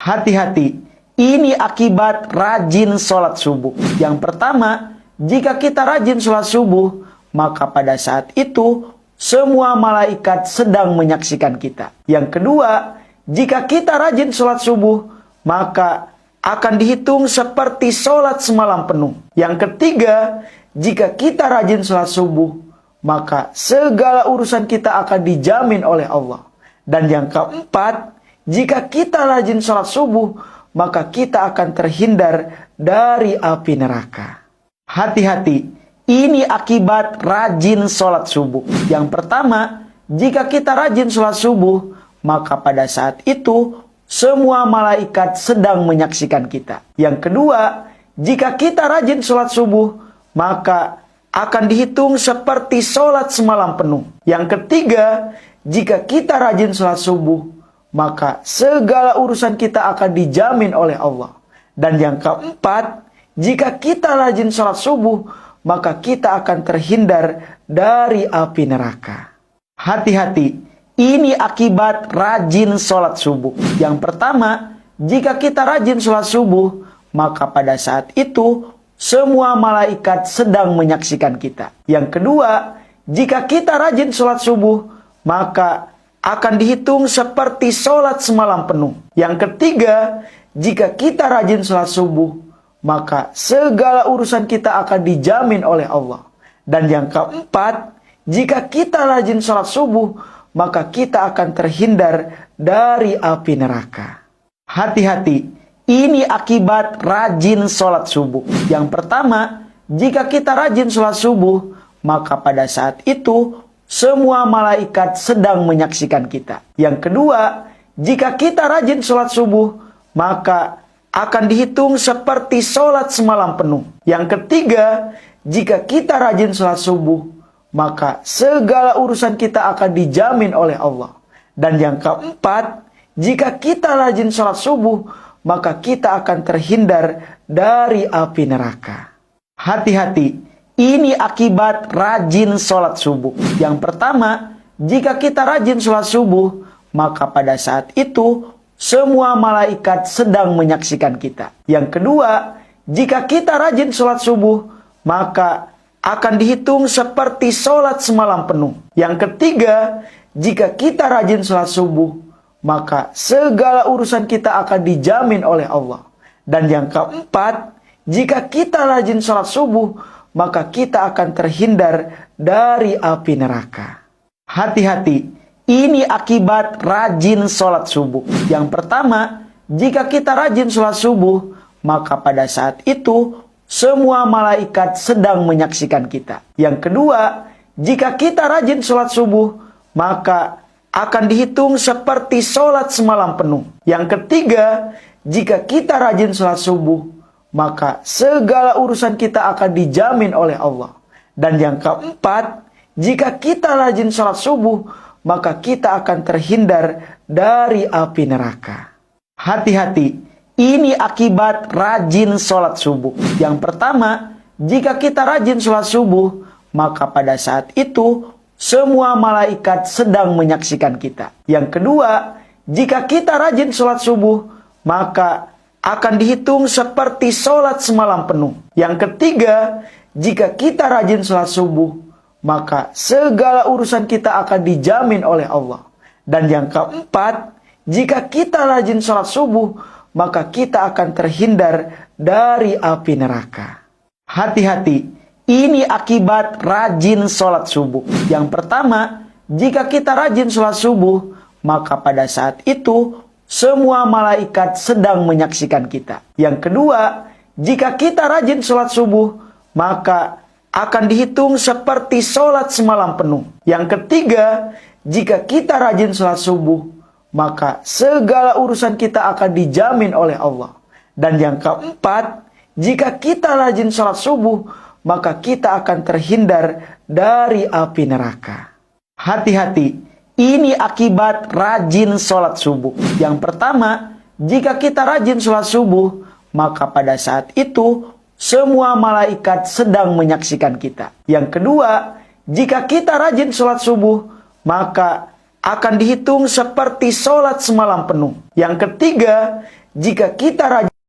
Hati-hati, ini akibat rajin sholat subuh. Yang pertama, jika kita rajin sholat subuh, maka pada saat itu semua malaikat sedang menyaksikan kita. Yang kedua, jika kita rajin sholat subuh, maka akan dihitung seperti sholat semalam penuh. Yang ketiga, jika kita rajin sholat subuh, maka segala urusan kita akan dijamin oleh Allah. Dan yang keempat, jika kita rajin sholat subuh, maka kita akan terhindar dari api neraka. Hati-hati, ini akibat rajin sholat subuh. Yang pertama, jika kita rajin sholat subuh, maka pada saat itu semua malaikat sedang menyaksikan kita. Yang kedua, jika kita rajin sholat subuh, maka akan dihitung seperti sholat semalam penuh. Yang ketiga, jika kita rajin sholat subuh, maka segala urusan kita akan dijamin oleh Allah. Dan yang keempat, jika kita rajin sholat subuh, maka kita akan terhindar dari api neraka. Hati-hati, ini akibat rajin sholat subuh. Yang pertama, jika kita rajin sholat subuh, maka pada saat itu semua malaikat sedang menyaksikan kita. Yang kedua, jika kita rajin sholat subuh, maka akan dihitung seperti sholat semalam penuh. Yang ketiga, jika kita rajin sholat subuh, maka segala urusan kita akan dijamin oleh Allah. Dan yang keempat, jika kita rajin sholat subuh, maka kita akan terhindar dari api neraka. Hati-hati, ini akibat rajin sholat subuh. Yang pertama, jika kita rajin sholat subuh, maka pada saat itu semua malaikat sedang menyaksikan kita. Yang kedua, jika kita rajin sholat subuh, maka akan dihitung seperti sholat semalam penuh. Yang ketiga, jika kita rajin sholat subuh, maka segala urusan kita akan dijamin oleh Allah. Dan yang keempat, jika kita rajin sholat subuh, maka kita akan terhindar dari api neraka. Hati-hati, ini akibat rajin sholat subuh. Yang pertama, jika kita rajin sholat subuh, maka pada saat itu semua malaikat sedang menyaksikan kita. Yang kedua, jika kita rajin sholat subuh, maka akan dihitung seperti sholat semalam penuh. Yang ketiga, jika kita rajin sholat subuh, maka segala urusan kita akan dijamin oleh Allah. Dan yang keempat, jika kita rajin sholat subuh, maka kita akan terhindar dari api neraka. Hati-hati, ini akibat rajin sholat subuh. Yang pertama, jika kita rajin sholat subuh, maka pada saat itu semua malaikat sedang menyaksikan kita. Yang kedua, jika kita rajin sholat subuh, maka akan dihitung seperti sholat semalam penuh. Yang ketiga, jika kita rajin sholat subuh, maka segala urusan kita akan dijamin oleh Allah. Dan yang keempat, jika kita rajin sholat subuh, maka kita akan terhindar dari api neraka. Hati-hati, ini akibat rajin sholat subuh. Yang pertama, jika kita rajin sholat subuh, maka pada saat itu semua malaikat sedang menyaksikan kita. Yang kedua, jika kita rajin sholat subuh, maka akan dihitung seperti sholat semalam penuh. Yang ketiga, jika kita rajin sholat subuh, maka segala urusan kita akan dijamin oleh Allah. Dan yang keempat, jika kita rajin sholat subuh, maka kita akan terhindar dari api neraka. Hati-hati, ini akibat rajin sholat subuh. Yang pertama, jika kita rajin sholat subuh, maka pada saat itu semua malaikat sedang menyaksikan kita. Yang kedua, jika kita rajin sholat subuh, maka akan dihitung seperti sholat semalam penuh. Yang ketiga, jika kita rajin sholat subuh, maka segala urusan kita akan dijamin oleh Allah. Dan yang keempat, jika kita rajin sholat subuh, maka kita akan terhindar dari api neraka. Hati-hati, ini akibat rajin sholat subuh. Yang pertama, jika kita rajin sholat subuh, maka pada saat itu semua malaikat sedang menyaksikan kita. Yang kedua, jika kita rajin sholat subuh, maka akan dihitung seperti sholat semalam penuh. Yang ketiga, Jika kita rajin